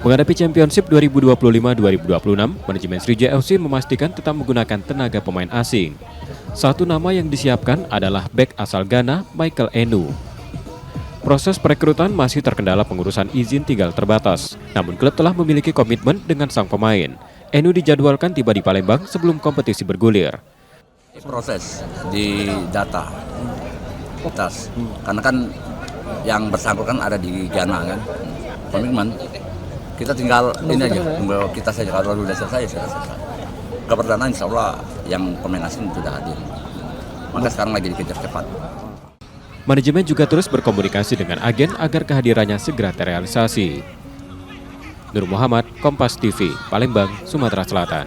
Menghadapi Championship 2025-2026, manajemen Sriwijaya FC memastikan tetap menggunakan tenaga pemain asing. Satu nama yang disiapkan adalah bek asal Ghana, Michael Enu. Proses perekrutan masih terkendala pengurusan izin tinggal terbatas, namun klub telah memiliki komitmen dengan sang pemain. Enu dijadwalkan tiba di Palembang sebelum kompetisi bergulir. Proses di data, karena kan yang bersangkutan ada di Ghana kan, komitmen. Kita tinggal ini aja, kita saja kalau sudah selesai, sudah selesai. Keperdataan insya Allah yang pemain asing sudah hadir. Maka sekarang lagi dikejar cepat. Manajemen juga terus berkomunikasi dengan agen agar kehadirannya segera terrealisasi. Nur Muhammad, Kompas TV, Palembang, Sumatera Selatan.